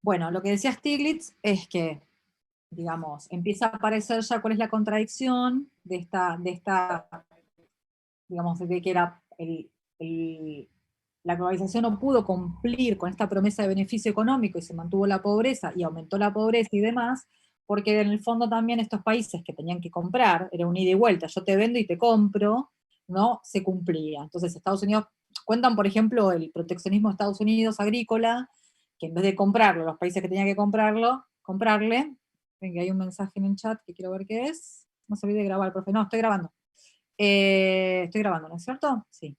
Bueno, lo que decía Stiglitz es que, digamos, empieza a aparecer ya cuál es la contradicción de esta digamos, de que era la globalización no pudo cumplir con esta promesa de beneficio económico y se mantuvo la pobreza y aumentó la pobreza y demás, porque en el fondo también estos países que tenían que comprar, era un ida y vuelta, yo te vendo y te compro, no se cumplía. Entonces Estados Unidos, cuentan por ejemplo el proteccionismo de Estados Unidos agrícola, que en vez de comprarlo, los países que tenían que comprarle, venga, hay un mensaje en el chat que quiero ver qué es, no se olvide de grabar, profe, no, estoy grabando, ¿no es cierto? Sí,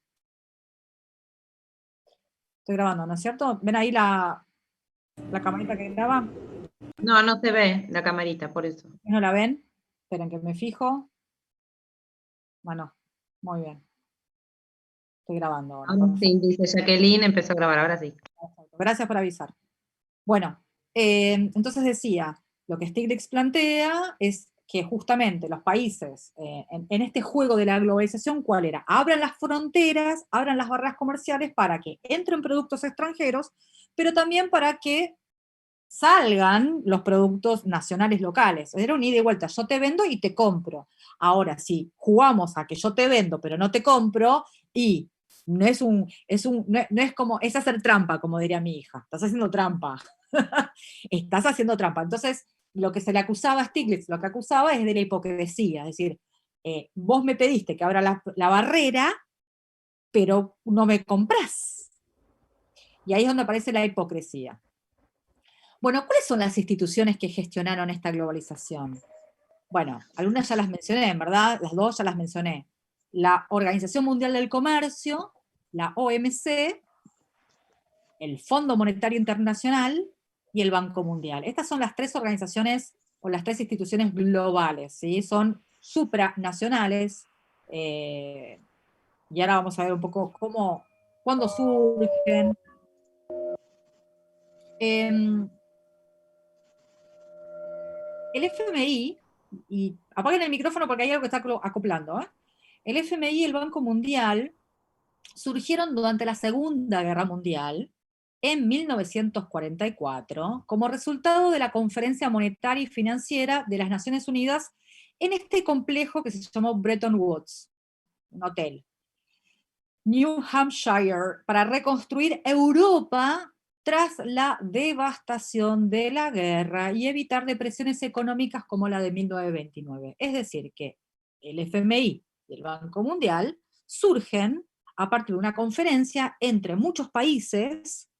estoy grabando, ¿no es cierto? ¿Ven ahí la camarita que graba? No, no se ve la camarita, por eso. ¿No la ven? Esperen que me fijo. Bueno, muy bien. Estoy grabando ahora, Ahora perfecto. sí, dice Jacqueline, empezó a grabar, ahora sí. Gracias por avisar. Bueno, entonces decía, lo que Stiglitz plantea es que justamente los países, en este juego de la globalización, ¿cuál era? Abran las fronteras, abran las barreras comerciales para que entren productos extranjeros, pero también para que salgan los productos nacionales locales. Era un ida y vuelta, yo te vendo y te compro. Ahora, si jugamos a que yo te vendo pero no te compro, y no es como, es hacer trampa, como diría mi hija, estás haciendo trampa. Estás haciendo trampa. Entonces, lo que se le acusaba a Stiglitz, lo que acusaba es de la hipocresía, es decir, vos me pediste que abra la barrera, pero no me comprás. Y ahí es donde aparece la hipocresía. Bueno, ¿cuáles son las instituciones que gestionaron esta globalización? Bueno, algunas ya las mencioné, en verdad, las dos ya las mencioné. La Organización Mundial del Comercio, la OMC, el Fondo Monetario Internacional y el Banco Mundial. Estas son las tres organizaciones o las tres instituciones globales, ¿sí? Son supranacionales, y ahora vamos a ver un poco cuándo surgen. Eh, el FMI, y apaguen el micrófono porque hay algo que está acoplando, ¿eh? El FMI y el Banco Mundial surgieron durante la Segunda Guerra Mundial, en 1944, como resultado de la Conferencia Monetaria y Financiera de las Naciones Unidas en este complejo que se llamó Bretton Woods, un hotel, New Hampshire, para reconstruir Europa tras la devastación de la guerra y evitar depresiones económicas como la de 1929. Es decir, que el FMI y el Banco Mundial surgen a partir de una conferencia entre muchos países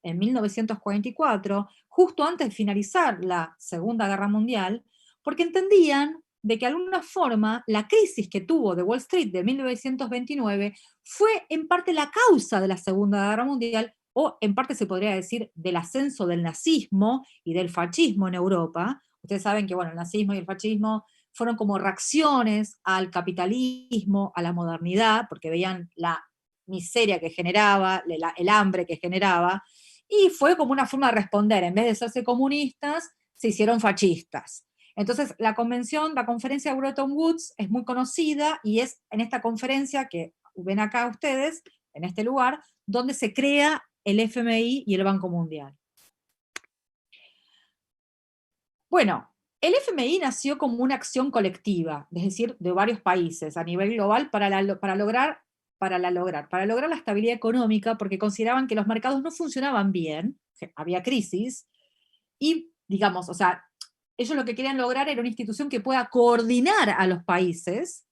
en 1944, justo antes de finalizar la Segunda Guerra Mundial, porque entendían de que de alguna forma la crisis que tuvo de Wall Street de 1929 fue en parte la causa de la Segunda Guerra Mundial, o en parte se podría decir del ascenso del nazismo y del fascismo en Europa. Ustedes saben que bueno, el nazismo y el fascismo fueron como reacciones al capitalismo, a la modernidad, porque veían la miseria que generaba, el hambre que generaba, y fue como una forma de responder, en vez de hacerse comunistas, se hicieron fascistas. Entonces, la conferencia de Bretton Woods es muy conocida y es en esta conferencia que ven acá ustedes, en este lugar, donde se crea el FMI y el Banco Mundial. Bueno, el FMI nació como una acción colectiva, es decir, de varios países a nivel global para lograr la estabilidad económica, porque consideraban que los mercados no funcionaban bien, que había crisis, y digamos, o sea, ellos lo que querían lograr era una institución que pueda coordinar a los países,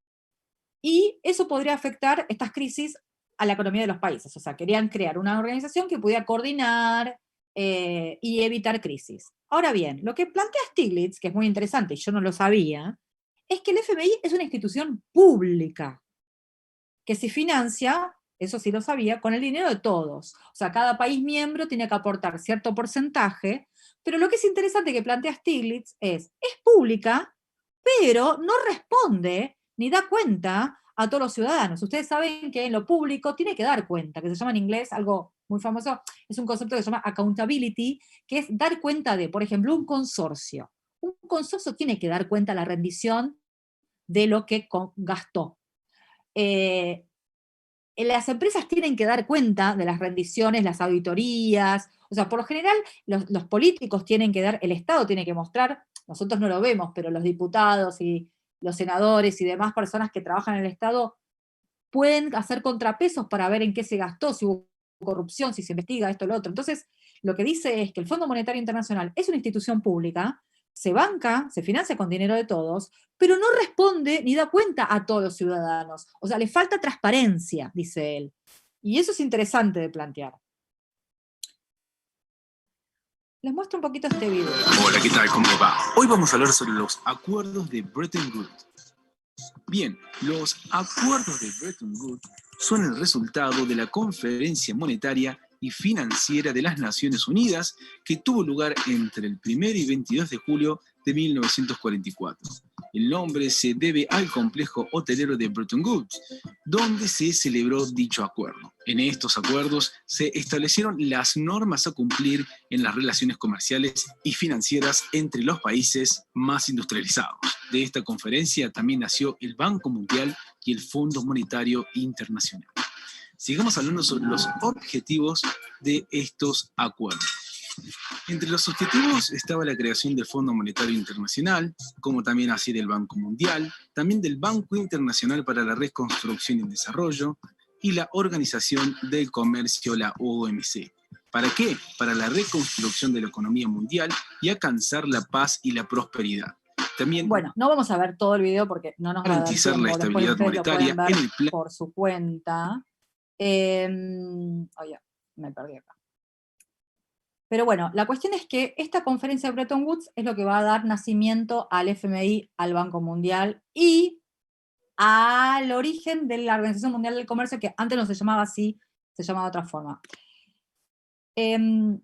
y eso podría afectar estas crisis a la economía de los países. O sea, querían crear una organización que pudiera coordinar y evitar crisis. Ahora bien, lo que plantea Stiglitz, que es muy interesante y yo no lo sabía, es que el FMI es una institución pública que se financia, eso sí lo sabía, con el dinero de todos. O sea, cada país miembro tiene que aportar cierto porcentaje, pero lo que es interesante que plantea Stiglitz es pública, pero no responde ni da cuenta a todos los ciudadanos. Ustedes saben que en lo público tiene que dar cuenta, que se llama en inglés algo muy famoso, es un concepto que se llama accountability, que es dar cuenta de, por ejemplo, un consorcio. Un consorcio tiene que dar cuenta de la rendición de lo que gastó. Las empresas tienen que dar cuenta de las rendiciones, las auditorías, O sea, por lo general, los políticos tienen que dar, el Estado tiene que mostrar, nosotros no lo vemos, pero los diputados y los senadores y demás personas que trabajan en el Estado pueden hacer contrapesos para ver en qué se gastó, si hubo corrupción, si se investiga esto o lo otro. Entonces, lo que dice es que el Fondo Monetario Internacional es una institución pública, se banca, se financia con dinero de todos, pero no responde ni da cuenta a todos los ciudadanos. O sea, le falta transparencia, dice él. Y eso es interesante de plantear. Les muestro un poquito este video. Hola, ¿qué tal? ¿Cómo va? Hoy vamos a hablar sobre los acuerdos de Bretton Woods. Bien, los acuerdos de Bretton Woods son el resultado de la Conferencia Monetaria y Financiera de las Naciones Unidas que tuvo lugar entre el 1 y 22 de julio de 1944. El nombre se debe al complejo hotelero de Bretton Woods, donde se celebró dicho acuerdo. En estos acuerdos se establecieron las normas a cumplir en las relaciones comerciales y financieras entre los países más industrializados. De esta conferencia también nació el Banco Mundial y el Fondo Monetario Internacional. Sigamos hablando sobre los objetivos de estos acuerdos. Entre los objetivos estaba la creación del Fondo Monetario Internacional, como también así del Banco Mundial, también del Banco Internacional para la Reconstrucción y el Desarrollo, y la Organización del Comercio, la OMC. ¿Para qué? Para la reconstrucción de la economía mundial y alcanzar la paz y la prosperidad. También, bueno, no vamos a ver todo el video porque no nos va a dar garantizar tiempo. la estabilidad monetaria ver en el plan por su cuenta. Oye, me perdí acá. Pero bueno, la cuestión es que esta conferencia de Bretton Woods es lo que va a dar nacimiento al FMI, al Banco Mundial y al origen de la Organización Mundial del Comercio, que antes no se llamaba así, se llamaba de otra forma. Bien.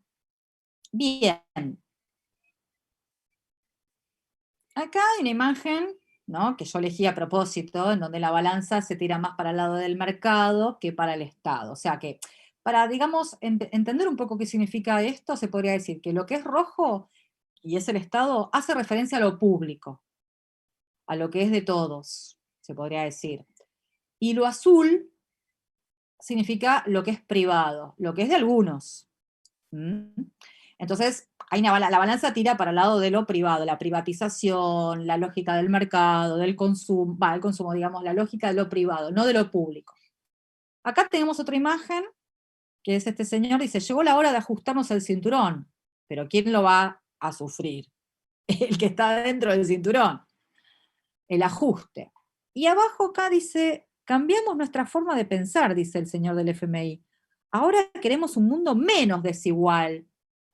Acá hay una imagen, ¿no?, que yo elegí a propósito, en donde la balanza se tira más para el lado del mercado que para el Estado. O sea que, para, digamos, entender un poco qué significa esto, se podría decir que lo que es rojo, y es el Estado, hace referencia a lo público, a lo que es de todos, se podría decir. Y lo azul significa lo que es privado, lo que es de algunos. ¿Mm? Entonces, la balanza tira para el lado de lo privado, la privatización, la lógica del mercado, del consumo, el consumo, digamos, la lógica de lo privado, no de lo público. Acá tenemos otra imagen, que es este señor, dice, llegó la hora de ajustarnos el cinturón, pero ¿quién lo va a sufrir? El que está dentro del cinturón, el ajuste. Y abajo acá dice, cambiamos nuestra forma de pensar, dice el señor del FMI. Ahora queremos un mundo menos desigual,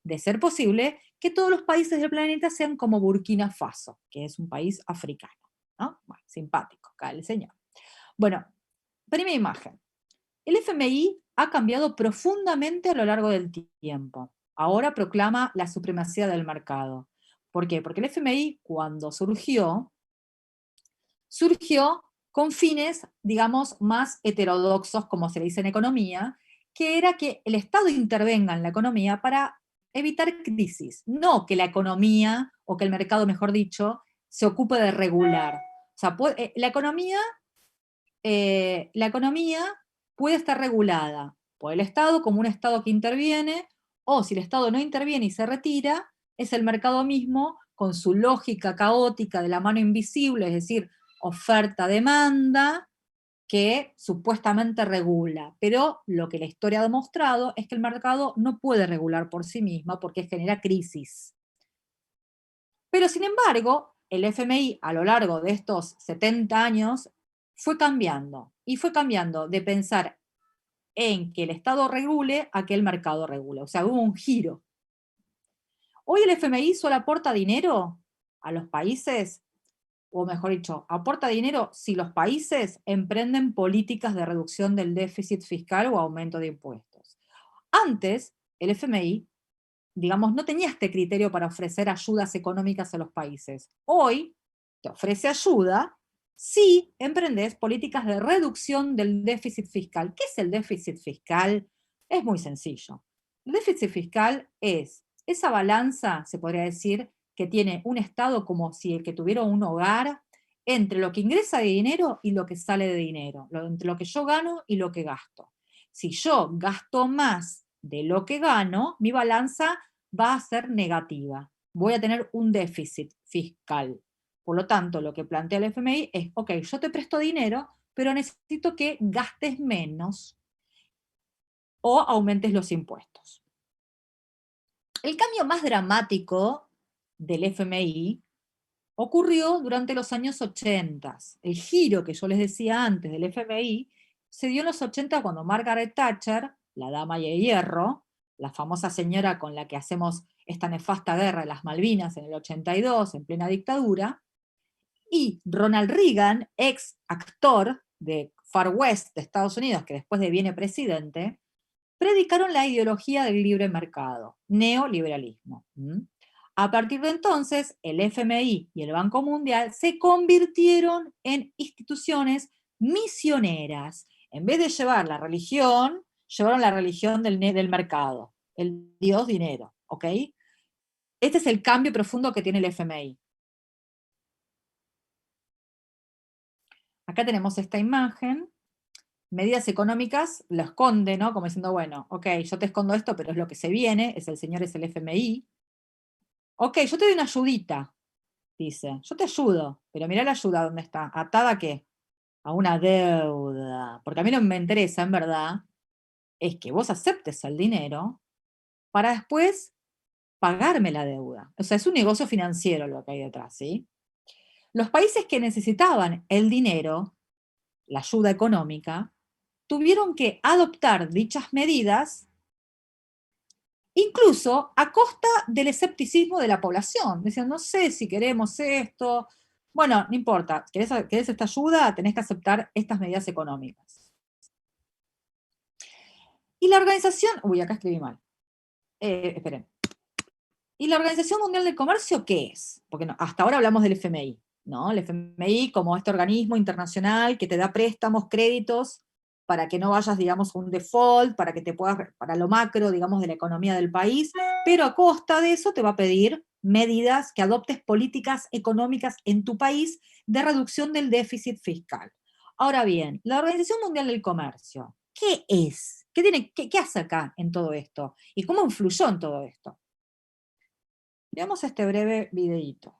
de ser posible, que todos los países del planeta sean como Burkina Faso, que es un país africano, ¿no? Bueno, simpático acá el señor. Bueno, primera imagen. El FMI ha cambiado profundamente a lo largo del tiempo. Ahora proclama la supremacía del mercado. ¿Por qué? Porque el FMI, cuando surgió con fines, digamos, más heterodoxos, como se le dice en economía, que era que el Estado intervenga en la economía para evitar crisis, no que la economía, o que el mercado, mejor dicho, se ocupe de regular. O sea, la economía puede estar regulada por el Estado como un Estado que interviene, o si el Estado no interviene y se retira, es el mercado mismo con su lógica caótica de la mano invisible, es decir, oferta-demanda, que supuestamente regula, pero lo que la historia ha demostrado es que el mercado no puede regular por sí mismo porque genera crisis. Pero sin embargo, el FMI a lo largo de estos 70 años fue cambiando, y fue cambiando de pensar en que el Estado regule a que el mercado regule, o sea, hubo un giro. Hoy el FMI solo aporta dinero a los países, o mejor dicho, aporta dinero si los países emprenden políticas de reducción del déficit fiscal o aumento de impuestos. Antes, el FMI, digamos, no tenía este criterio para ofrecer ayudas económicas a los países. Hoy te ofrece ayuda si emprendes políticas de reducción del déficit fiscal. ¿Qué es el déficit fiscal? Es muy sencillo. El déficit fiscal es esa balanza, se podría decir, que tiene un Estado como si el que tuviera un hogar, entre lo que ingresa de dinero y lo que sale de dinero, entre lo que yo gano y lo que gasto. Si yo gasto más de lo que gano, mi balanza va a ser negativa. Voy a tener un déficit fiscal. Por lo tanto, lo que plantea el FMI es, ok, yo te presto dinero, pero necesito que gastes menos o aumentes los impuestos. El cambio más dramático del FMI ocurrió durante los años 80. El giro que yo les decía antes del FMI se dio en los 80 cuando Margaret Thatcher, la dama de hierro, la famosa señora con la que hacemos esta nefasta guerra de las Malvinas en el 82, en plena dictadura, y Ronald Reagan, ex actor de Far West de Estados Unidos, que después deviene presidente, predicaron la ideología del libre mercado, neoliberalismo. A partir de entonces, el FMI y el Banco Mundial se convirtieron en instituciones misioneras. En vez de llevar la religión, llevaron la religión del mercado, el dios dinero, ¿ok? Este es el cambio profundo que tiene el FMI. Acá tenemos esta imagen. Medidas económicas lo esconde, ¿no? Como diciendo, bueno, ok, yo te escondo esto, pero es lo que se viene, es el FMI. Ok, yo te doy una ayudita, dice. Yo te ayudo, pero mirá la ayuda dónde está. ¿Atada a qué? A una deuda. Porque a mí no me interesa, en verdad, es que vos aceptes el dinero para después pagarme la deuda. O sea, es un negocio financiero lo que hay detrás, ¿sí? Los países que necesitaban el dinero, la ayuda económica, tuvieron que adoptar dichas medidas incluso a costa del escepticismo de la población. Decían, no sé si queremos esto. Bueno, no importa, ¿querés esta ayuda? Tenés que aceptar estas medidas económicas. Y la organización, acá escribí mal. Esperen. ¿Y la Organización Mundial del Comercio qué es? Porque hasta ahora hablamos del FMI, ¿no? El FMI como este organismo internacional que te da préstamos, créditos, para que no vayas, digamos, a un default, para que te puedas, para lo macro, digamos, de la economía del país, pero a costa de eso te va a pedir medidas, que adoptes políticas económicas en tu país de reducción del déficit fiscal. Ahora bien, la Organización Mundial del Comercio, ¿qué es? ¿Qué hace acá en todo esto? ¿Y cómo influyó en todo esto? Veamos este breve videíto.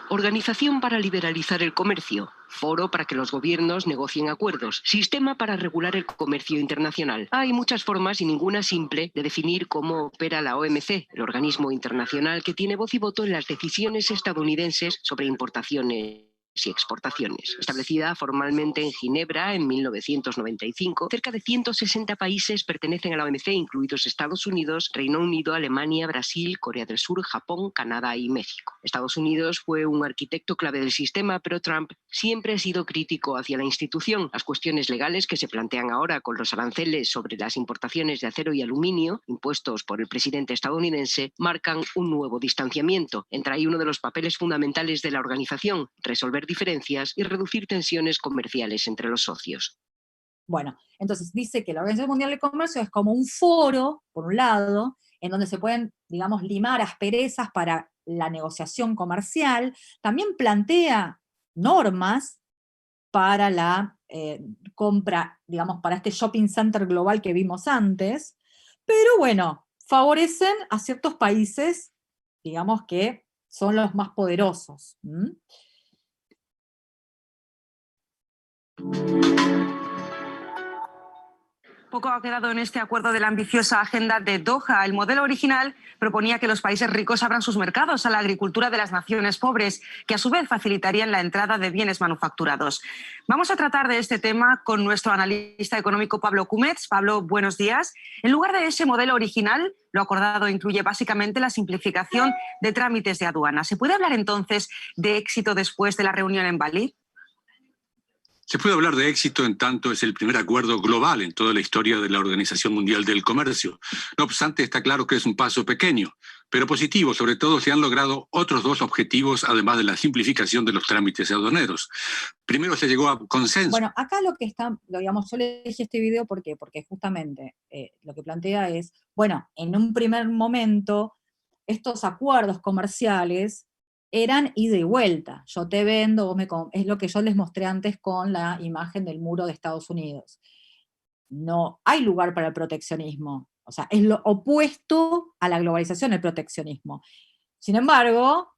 Organización para liberalizar el comercio, foro para que los gobiernos negocien acuerdos, sistema para regular el comercio internacional. Hay muchas formas y ninguna simple de definir cómo opera la OMC, el organismo internacional que tiene voz y voto en las decisiones estadounidenses sobre importaciones y exportaciones. Establecida formalmente en Ginebra en 1995, cerca de 160 países pertenecen a la OMC, incluidos Estados Unidos, Reino Unido, Alemania, Brasil, Corea del Sur, Japón, Canadá y México. Estados Unidos fue un arquitecto clave del sistema, pero Trump siempre ha sido crítico hacia la institución. Las cuestiones legales que se plantean ahora con los aranceles sobre las importaciones de acero y aluminio, impuestos por el presidente estadounidense, marcan un nuevo distanciamiento. Entra ahí uno de los papeles fundamentales de la organización: resolver diferencias y reducir tensiones comerciales entre los socios. Bueno, entonces dice que la Organización Mundial del Comercio es como un foro, por un lado, en donde se pueden, digamos, limar asperezas para la negociación comercial. También plantea normas para la compra, digamos, para este shopping center global que vimos antes, pero bueno, favorecen a ciertos países, digamos, que son los más poderosos. Poco ha quedado en este acuerdo de la ambiciosa agenda de Doha. El modelo original proponía que los países ricos abran sus mercados a la agricultura de las naciones pobres, que a su vez facilitarían la entrada de bienes manufacturados. Vamos a tratar de este tema con nuestro analista económico Pablo Cúmez. Pablo, buenos días. En lugar de ese modelo original, lo acordado incluye básicamente la simplificación de trámites de aduana. ¿Se puede hablar entonces de éxito después de la reunión en Bali? Se puede hablar de éxito en tanto es el primer acuerdo global en toda la historia de la Organización Mundial del Comercio. No obstante, está claro que es un paso pequeño, pero positivo. Sobre todo se han logrado otros dos objetivos, además de la simplificación de los trámites aduaneros. Primero se llegó a consenso. Bueno, acá lo que está, digamos, yo le dije este video porque justamente lo que plantea es, bueno, en un primer momento, estos acuerdos comerciales eran ida y vuelta. Yo te vendo, es lo que yo les mostré antes con la imagen del muro de Estados Unidos. No hay lugar para el proteccionismo. O sea, es lo opuesto a la globalización, el proteccionismo. Sin embargo,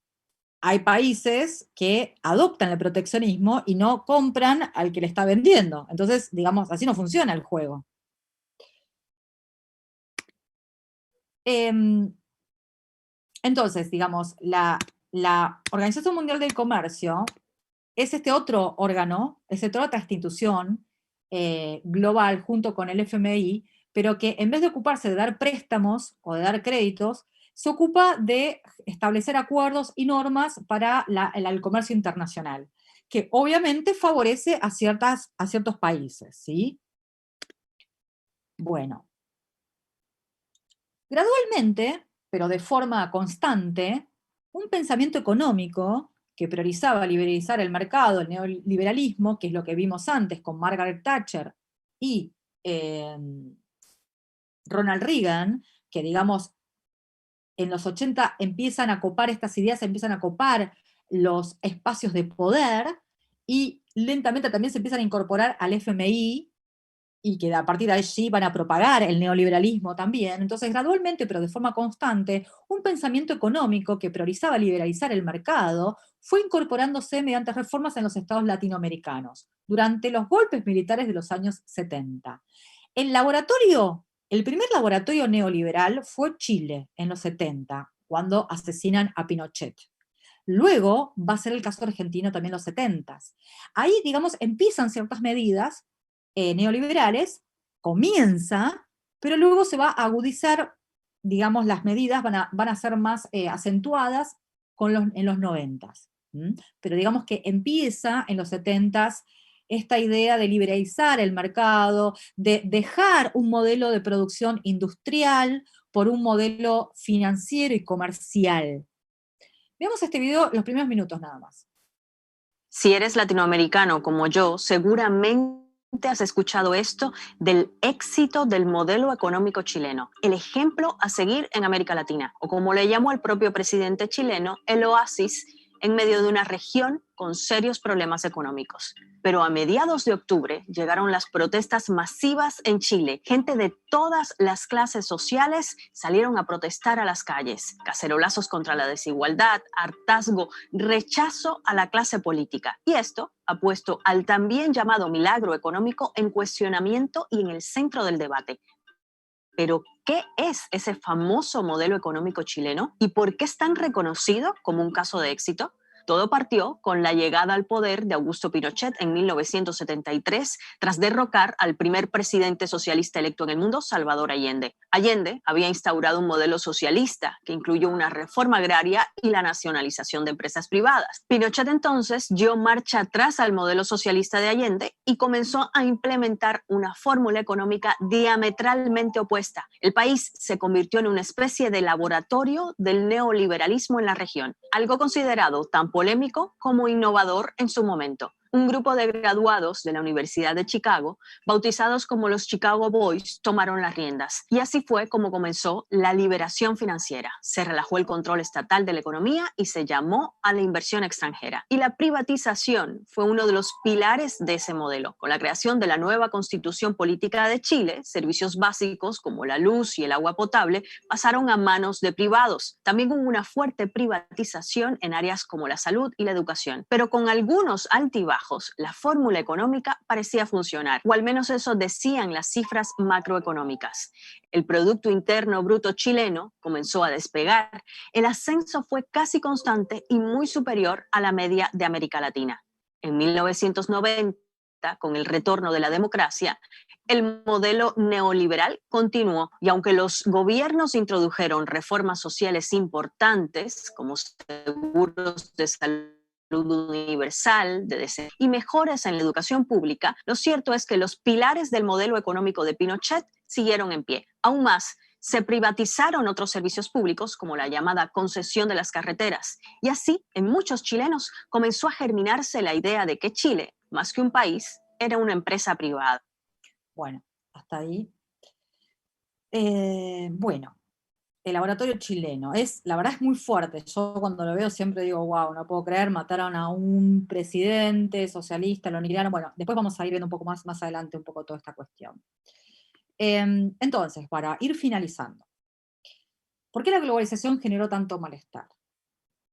hay países que adoptan el proteccionismo y no compran al que le está vendiendo. Entonces, digamos, así no funciona el juego. Entonces, digamos, la Organización Mundial del Comercio es este otro órgano, es esta otra institución global junto con el FMI, pero que en vez de ocuparse de dar préstamos o de dar créditos, se ocupa de establecer acuerdos y normas para el comercio internacional, que obviamente favorece a ciertos países, ¿sí? Bueno, gradualmente, pero de forma constante, un pensamiento económico que priorizaba liberalizar el mercado, el neoliberalismo, que es lo que vimos antes con Margaret Thatcher y Ronald Reagan, que digamos en los 80 empiezan a copar estas ideas, empiezan a copar los espacios de poder y lentamente también se empiezan a incorporar al FMI y que a partir de allí van a propagar el neoliberalismo también. Entonces, gradualmente, pero de forma constante, un pensamiento económico que priorizaba liberalizar el mercado fue incorporándose mediante reformas en los estados latinoamericanos durante los golpes militares de los años 70. El primer laboratorio neoliberal fue Chile en los 70, cuando asesinan a Pinochet. Luego va a ser el caso argentino también en los 70. Ahí, digamos, empiezan ciertas medidas neoliberales, comienza, pero luego se va a agudizar, digamos, las medidas van a ser más acentuadas en los 90. Pero digamos que empieza en los 70 esta idea de liberalizar el mercado, de dejar un modelo de producción industrial por un modelo financiero y comercial. Veamos este video los primeros minutos nada más. Si eres latinoamericano como yo, seguramente has escuchado esto del éxito del modelo económico chileno, el ejemplo a seguir en América Latina, o como le llamó el propio presidente chileno, el oasis en medio de una región con serios problemas económicos. Pero a mediados de octubre llegaron las protestas masivas en Chile. Gente de todas las clases sociales salieron a protestar a las calles. Cacerolazos contra la desigualdad, hartazgo, rechazo a la clase política. Y esto ha puesto al también llamado milagro económico en cuestionamiento y en el centro del debate. Pero, ¿qué es ese famoso modelo económico chileno y por qué es tan reconocido como un caso de éxito? Todo partió con la llegada al poder de Augusto Pinochet en 1973, tras derrocar al primer presidente socialista electo en el mundo, Salvador Allende. Allende había instaurado un modelo socialista que incluyó una reforma agraria y la nacionalización de empresas privadas. Pinochet entonces dio marcha atrás al modelo socialista de Allende y comenzó a implementar una fórmula económica diametralmente opuesta. El país se convirtió en una especie de laboratorio del neoliberalismo en la región, algo considerado tan polémico como innovador en su momento. Un grupo de graduados de la Universidad de Chicago, bautizados como los Chicago Boys, tomaron las riendas. Y así fue como comenzó la liberación financiera. Se relajó el control estatal de la economía y se llamó a la inversión extranjera. Y la privatización fue uno de los pilares de ese modelo. Con la creación de la nueva Constitución Política de Chile, servicios básicos como la luz y el agua potable pasaron a manos de privados. También hubo una fuerte privatización en áreas como la salud y la educación. Pero con algunos altibajos, la fórmula económica parecía funcionar, o al menos eso decían las cifras macroeconómicas. El Producto Interno Bruto chileno comenzó a despegar, el ascenso fue casi constante y muy superior a la media de América Latina. En 1990, con el retorno de la democracia, el modelo neoliberal continuó y aunque los gobiernos introdujeron reformas sociales importantes como seguros de salud universal y mejoras en la educación pública, lo cierto es que los pilares del modelo económico de Pinochet siguieron en pie. Aún más, se privatizaron otros servicios públicos como la llamada concesión de las carreteras. Y así, en muchos chilenos comenzó a germinarse la idea de que Chile, más que un país, era una empresa privada. Bueno, hasta ahí. Bueno, el laboratorio chileno, la verdad es muy fuerte. Yo cuando lo veo siempre digo, wow, no puedo creer, mataron a un presidente socialista, lo aniquilaron. Bueno, después vamos a ir viendo un poco más adelante un poco toda esta cuestión. Entonces, para ir finalizando, ¿por qué la globalización generó tanto malestar?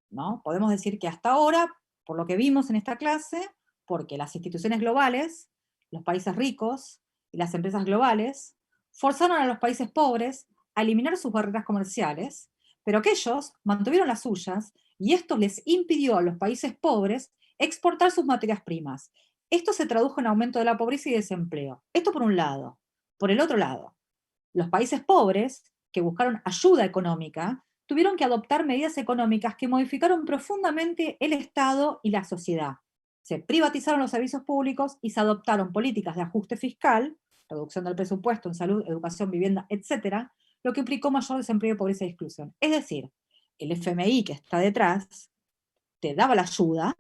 ¿No? Podemos decir que hasta ahora, por lo que vimos en esta clase, porque las instituciones globales, los países ricos y las empresas globales forzaron a los países pobres a eliminar sus barreras comerciales, pero que ellos mantuvieron las suyas y esto les impidió a los países pobres exportar sus materias primas. Esto se tradujo en aumento de la pobreza y desempleo. Esto por un lado. Por el otro lado, los países pobres, que buscaron ayuda económica, tuvieron que adoptar medidas económicas que modificaron profundamente el Estado y la sociedad. Se privatizaron los servicios públicos y se adoptaron políticas de ajuste fiscal, reducción del presupuesto en salud, educación, vivienda, etc., lo que implicó mayor desempleo, pobreza y exclusión. Es decir, el FMI que está detrás te daba la ayuda,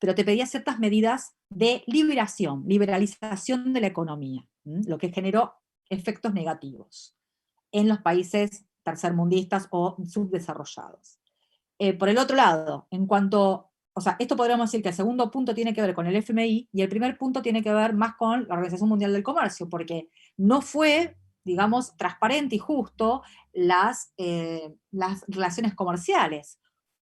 pero te pedía ciertas medidas de liberalización de la economía, lo que generó efectos negativos en los países tercermundistas o subdesarrollados. Por el otro lado, en cuanto, o sea, esto podríamos decir que el segundo punto tiene que ver con el FMI y el primer punto tiene que ver más con la Organización Mundial del Comercio, porque no fue, digamos, transparente y justo las relaciones comerciales.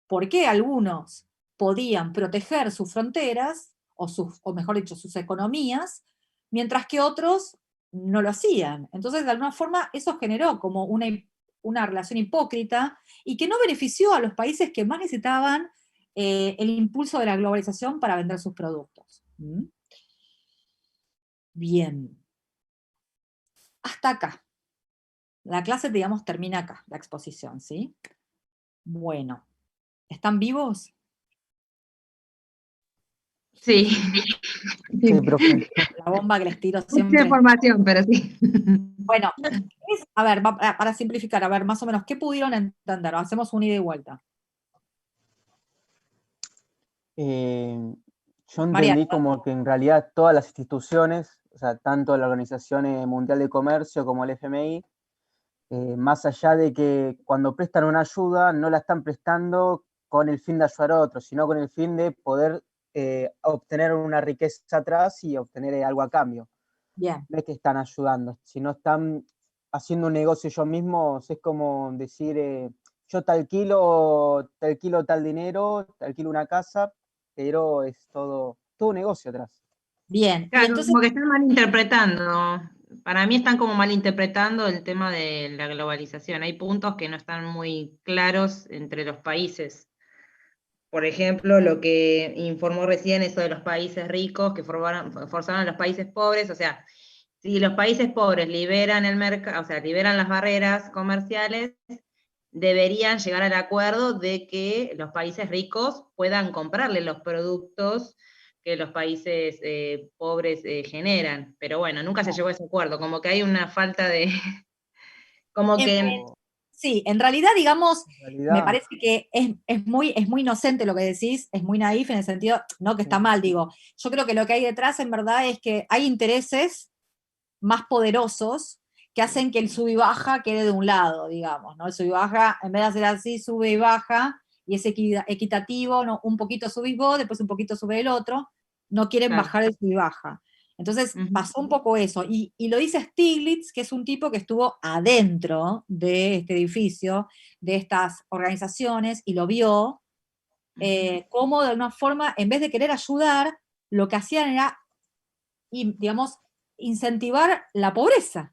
¿Por qué algunos podían proteger sus fronteras, o mejor dicho, sus economías, mientras que otros no lo hacían? Entonces, de alguna forma, eso generó como una relación hipócrita y que no benefició a los países que más necesitaban el impulso de la globalización para vender sus productos. Bien. Hasta acá. La clase, digamos, termina acá, la exposición, ¿sí? Bueno. ¿Están vivos? Sí. Sí, profe. La bomba que les tiro Mucha siempre. información, pero sí. Bueno, a ver, para simplificar, a ver, más o menos, ¿qué pudieron entender? Hacemos un ida y vuelta. Yo Mariana. entendí como que en realidad todas las instituciones, o sea, tanto la Organización Mundial de Comercio como el FMI, más allá de que cuando prestan una ayuda, no la están prestando con el fin de ayudar a otros, sino con el fin de poder obtener una riqueza atrás y obtener algo a cambio. Bien. No es que están ayudando, sino están haciendo un negocio ellos mismos. Es como decir, yo te alquilo tal dinero, te alquilo una casa, pero es todo un negocio atrás. Bien. Claro, Y entonces, como que están malinterpretando. Para mí están como malinterpretando el tema de la globalización. Hay puntos que no están muy claros entre los países. Por ejemplo, lo que informó recién, eso de los países ricos que forzaron a los países pobres. O sea, si los países pobres liberan el mercado, o sea, liberan las barreras comerciales, deberían llegar al acuerdo de que los países ricos puedan comprarle los productos que los países pobres generan. Pero bueno, nunca se llegó a ese acuerdo, como que hay una falta de... como que... sí, en realidad, digamos, En realidad, me parece que es muy inocente lo que decís, es muy naif en el sentido, no que está mal, digo, yo creo que lo que hay detrás en verdad es que hay intereses más poderosos que hacen que el sub y baja quede de un lado, digamos, ¿no? El sub y baja, en vez de hacer así, sube y baja, y es equitativo, ¿no? Un poquito subís vos, después un poquito sube el otro, no quieren Claro. bajar el sub y baja. Entonces pasó un poco eso, y lo dice Stiglitz, que es un tipo que estuvo adentro de este edificio, de estas organizaciones, y lo vio, cómo de alguna forma, en vez de querer ayudar, lo que hacían era, digamos, incentivar la pobreza.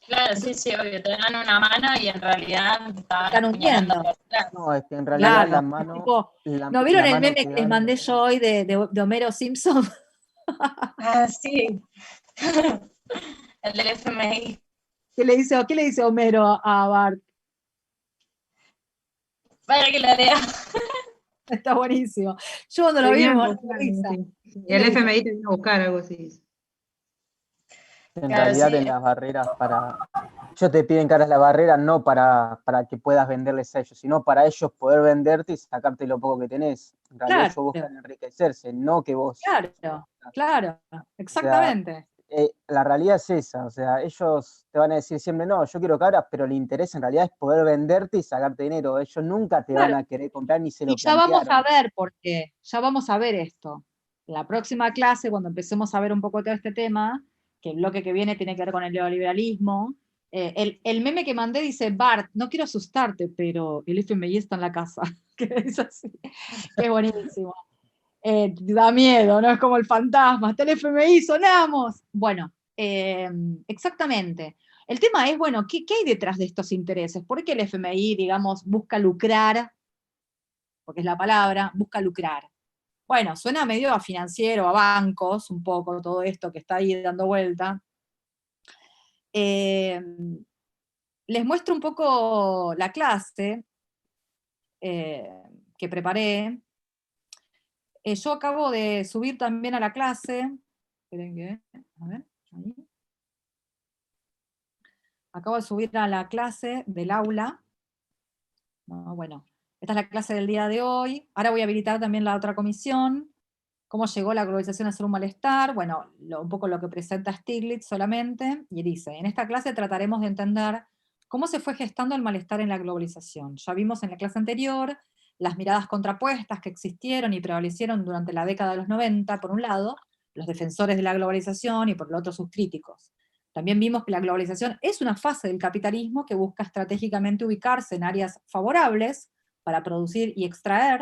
Claro, sí, sí, obvio, te dan una mano y en realidad te estaban Están hundiendo. apuñalando. Claro. no, es que en realidad Claro, la mano... tipo, la- ¿no vieron la el mano meme que que les dan- mandé yo hoy de Homero Simpson? Ah, sí. El del FMI. ¿Qué le dice Homero a Bart? Para que lo lea. Está buenísimo. Yo cuando lo vi me morí de risa. El FMI te vino a buscar algo así. En Claro, realidad sí. en las barreras ellos te piden que hagas la barrera no para que puedas venderles a ellos, sino para ellos poder venderte y sacarte lo poco que tenés. En realidad ellos buscan enriquecerse, no que vos... Claro, exactamente. O sea, la realidad es esa, o sea, ellos te van a decir siempre, no, yo quiero que abras, pero el interés en realidad es poder venderte y sacarte dinero. Ellos nunca te van a querer comprar ni se lo Y ya vamos plantearon. a ver por qué, ya vamos a ver esto. La próxima clase, cuando empecemos a ver un poco todo este tema, que el bloque que viene tiene que ver con el neoliberalismo. El meme que mandé dice, Bart, no quiero asustarte, pero el FMI está en la casa. Que es así, que es buenísimo. Da miedo, ¿no? Es como el fantasma, está el FMI, sonamos. Bueno, exactamente. El tema es, bueno, ¿qué hay detrás de estos intereses? ¿Por qué el FMI, digamos, busca lucrar? Porque es la palabra, busca lucrar. Bueno, suena medio a financiero, a bancos, un poco todo esto que está ahí dando vuelta. Les muestro un poco la clase que preparé. Yo acabo de subir también a la clase. Esperen que, a ver, ahí. Acabo de subir a la clase del aula. No, bueno, esta es la clase del día de hoy. Ahora voy a habilitar también la otra comisión. ¿Cómo llegó la globalización a ser un malestar? Bueno, un poco lo que presenta Stiglitz solamente, y dice, en esta clase trataremos de entender cómo se fue gestando el malestar en la globalización. Ya vimos en la clase anterior las miradas contrapuestas que existieron y prevalecieron durante la década de los 90, por un lado, los defensores de la globalización y por el otro sus críticos. También vimos que la globalización es una fase del capitalismo que busca estratégicamente ubicarse en áreas favorables para producir y extraer,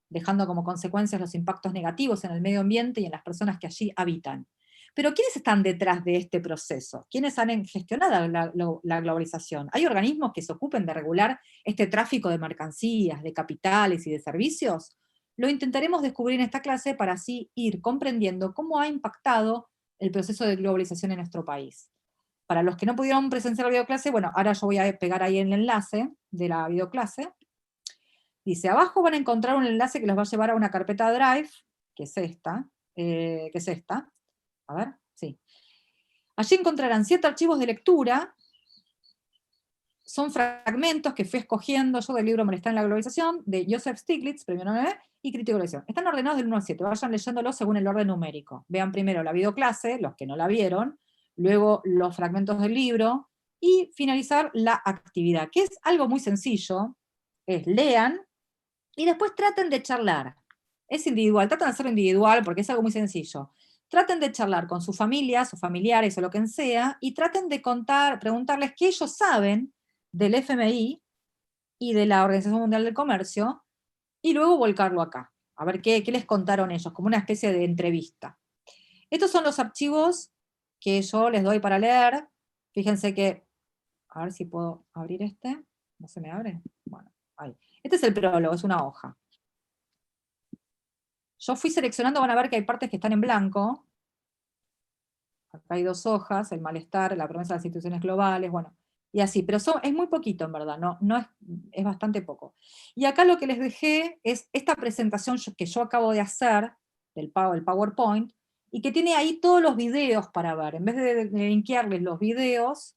dejando como consecuencias los impactos negativos en el medio ambiente y en las personas que allí habitan. Pero ¿quiénes están detrás de este proceso? ¿Quiénes han gestionado la globalización? ¿Hay organismos que se ocupen de regular este tráfico de mercancías, de capitales y de servicios? Lo intentaremos descubrir en esta clase para así ir comprendiendo cómo ha impactado el proceso de globalización en nuestro país. Para los que no pudieron presenciar la videoclase, bueno, ahora yo voy a pegar ahí el enlace de la videoclase. Dice, abajo van a encontrar un enlace que los va a llevar a una carpeta Drive, que es esta, a ver, sí. Allí encontrarán 7 archivos de lectura, son fragmentos que fui escogiendo yo del libro Malestar en la globalización, de Joseph Stiglitz, premio Nobel, y Crítica de globalización. Están ordenados del 1 al 7, vayan leyéndolos según el orden numérico. Vean primero la videoclase, los que no la vieron, luego los fragmentos del libro, y finalizar la actividad, que es algo muy sencillo, es lean, y después traten de charlar. Es individual, traten de hacerlo individual porque es algo muy sencillo. Traten de charlar con sus familias o familiares o lo que sea, y traten de preguntarles qué ellos saben del FMI y de la Organización Mundial del Comercio, y luego volcarlo acá, a ver qué les contaron ellos, como una especie de entrevista. Estos son los archivos que yo les doy para leer. Fíjense que, a ver si puedo abrir este, ¿no se me abre? Bueno, ahí. Este es el prólogo, es una hoja. Yo fui seleccionando, van a ver que hay partes que están en blanco. Acá hay 2 hojas, el malestar, la promesa de las instituciones globales, bueno, y así, pero es muy poquito en verdad, es bastante poco. Y acá lo que les dejé es esta presentación que yo acabo de hacer, del PowerPoint, y que tiene ahí todos los videos para ver. En vez de linkearles los videos,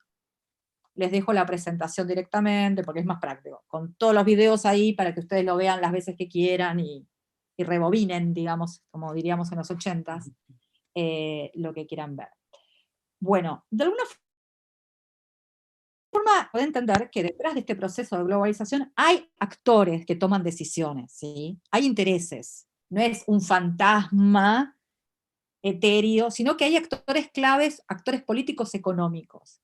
les dejo la presentación directamente, porque es más práctico, con todos los videos ahí para que ustedes lo vean las veces que quieran y rebobinen, digamos, como diríamos en los 80s, lo que quieran ver. Bueno, de alguna forma puede entender que detrás de este proceso de globalización hay actores que toman decisiones, ¿sí? Hay intereses, no es un fantasma etéreo, sino que hay actores claves, actores políticos económicos.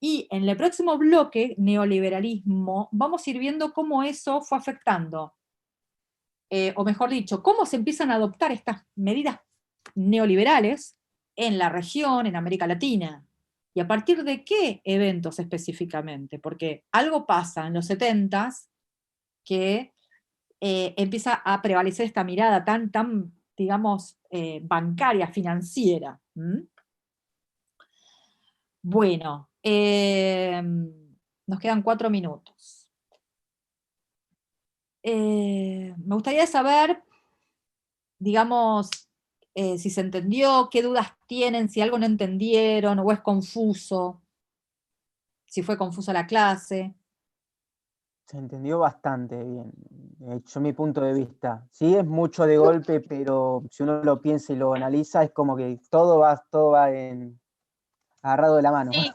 Y en el próximo bloque, neoliberalismo, vamos a ir viendo cómo eso fue afectando, o mejor dicho, cómo se empiezan a adoptar estas medidas neoliberales en la región, en América Latina. ¿Y a partir de qué eventos específicamente? Porque algo pasa en los 70s que empieza a prevalecer esta mirada tan digamos, bancaria, financiera. Bueno, nos quedan 4 minutos. Me gustaría saber, digamos, si se entendió, qué dudas tienen, si algo no entendieron, o es confuso, si fue confusa la clase. Se entendió bastante bien, yo mi punto de vista. Sí, es mucho de golpe, pero si uno lo piensa y lo analiza, es como que todo va agarrado de la mano. Sí.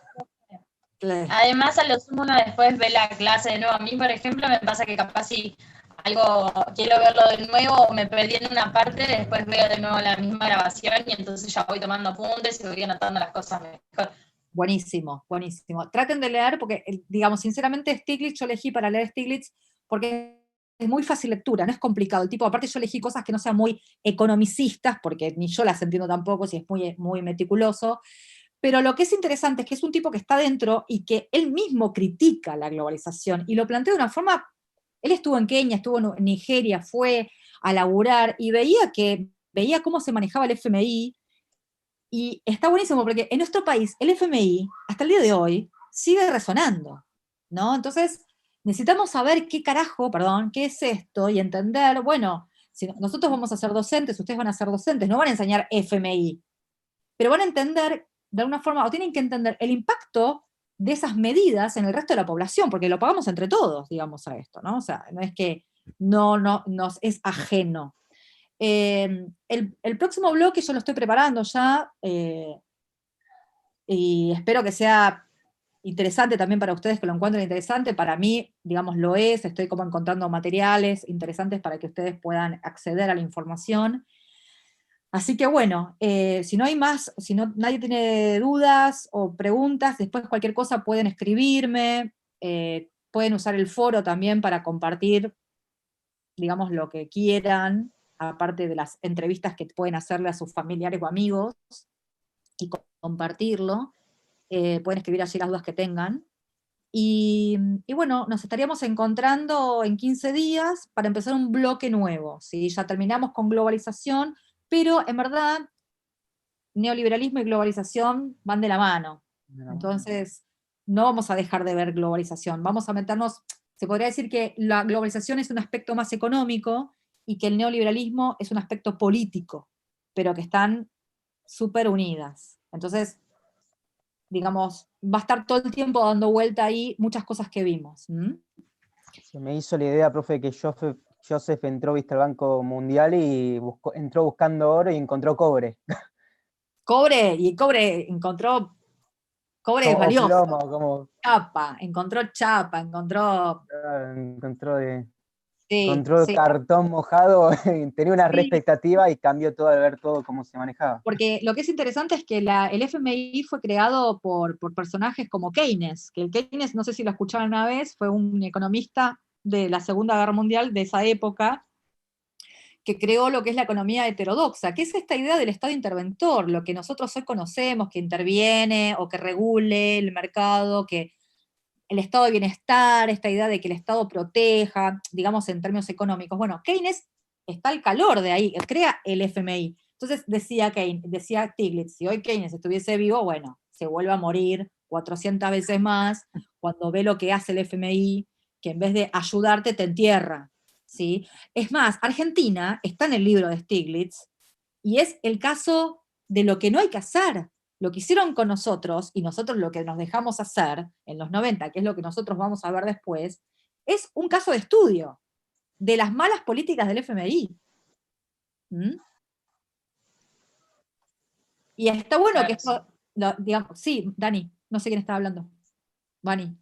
Además, a lo sumo uno después ve la clase de nuevo. A mí, por ejemplo, me pasa que capaz si algo, quiero verlo de nuevo, me perdí en una parte, después veo de nuevo la misma grabación y entonces ya voy tomando apuntes y voy anotando las cosas mejor. Buenísimo, buenísimo. Traten de leer, porque, digamos, sinceramente Stiglitz, yo elegí para leer Stiglitz porque es muy fácil lectura, no es complicado. El tipo, aparte yo elegí cosas que no sean muy economicistas, porque ni yo las entiendo tampoco, si es muy, muy meticuloso. Pero lo que es interesante es que es un tipo que está dentro y que él mismo critica la globalización y lo plantea de una forma. Él estuvo en Kenia, estuvo en Nigeria, fue a laburar y veía cómo se manejaba el FMI. Y está buenísimo porque en nuestro país el FMI, hasta el día de hoy, sigue resonando, ¿no? Entonces, necesitamos saber qué es esto y entender, bueno, si nosotros vamos a ser docentes, ustedes van a ser docentes, no van a enseñar FMI, pero van a entender, de alguna forma, o tienen que entender el impacto de esas medidas en el resto de la población, porque lo pagamos entre todos, digamos, a esto, ¿no? O sea, no es que no nos es ajeno. El próximo bloque yo lo estoy preparando ya, y espero que sea interesante también para ustedes, que lo encuentren interesante. Para mí, digamos, lo es, estoy como encontrando materiales interesantes para que ustedes puedan acceder a la información. Así que bueno, si no hay más, si no, nadie tiene dudas o preguntas, después cualquier cosa pueden escribirme, pueden usar el foro también para compartir, digamos, lo que quieran, aparte de las entrevistas que pueden hacerle a sus familiares o amigos, y compartirlo. Pueden escribir allí las dudas que tengan. Y bueno, nos estaríamos encontrando en 15 días para empezar un bloque nuevo, ¿sí? Ya terminamos con globalización, pero en verdad neoliberalismo y globalización van de la mano. Entonces, no vamos a dejar de ver globalización, vamos a meternos, se podría decir que la globalización es un aspecto más económico y que el neoliberalismo es un aspecto político, pero que están súper unidas. Entonces, digamos, va a estar todo el tiempo dando vuelta ahí muchas cosas que vimos. Se me hizo la idea, profe, que Joseph entró, viste, al Banco Mundial y entró buscando oro y encontró cobre. Cobre encontró, cobre es valioso. Plomo, como... Encontró chapa, encontró sí. Cartón mojado, tenía una expectativa y cambió todo al ver todo cómo se manejaba. Porque lo que es interesante es que el FMI fue creado por personajes como Keynes, que el Keynes, no sé si lo escucharon una vez, fue un economista de la Segunda Guerra Mundial de esa época, que creó lo que es la economía heterodoxa, que es esta idea del Estado interventor, lo que nosotros hoy conocemos, que interviene o que regule el mercado, que el estado de bienestar, esta idea de que el Estado proteja, digamos en términos económicos. Bueno, Keynes está al calor de ahí, crea el FMI. Entonces decía Stiglitz, si hoy Keynes estuviese vivo, bueno, se vuelve a morir 400 veces más cuando ve lo que hace el FMI, que en vez de ayudarte te entierra, ¿sí? Es más, Argentina está en el libro de Stiglitz, y es el caso de lo que no hay que hacer. Lo que hicieron con nosotros, y nosotros lo que nos dejamos hacer en los 90, que es lo que nosotros vamos a ver después, es un caso de estudio de las malas políticas del FMI. Y está bueno que esto, digamos, sí, Dani, no sé quién está hablando. Vani.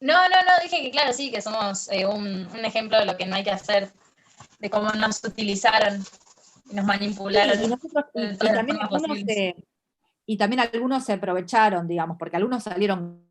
No, dije que claro, sí, que somos un ejemplo de lo que no hay que hacer, de cómo nos utilizaron, nos manipularon. Y también algunos se aprovecharon, digamos, porque algunos salieron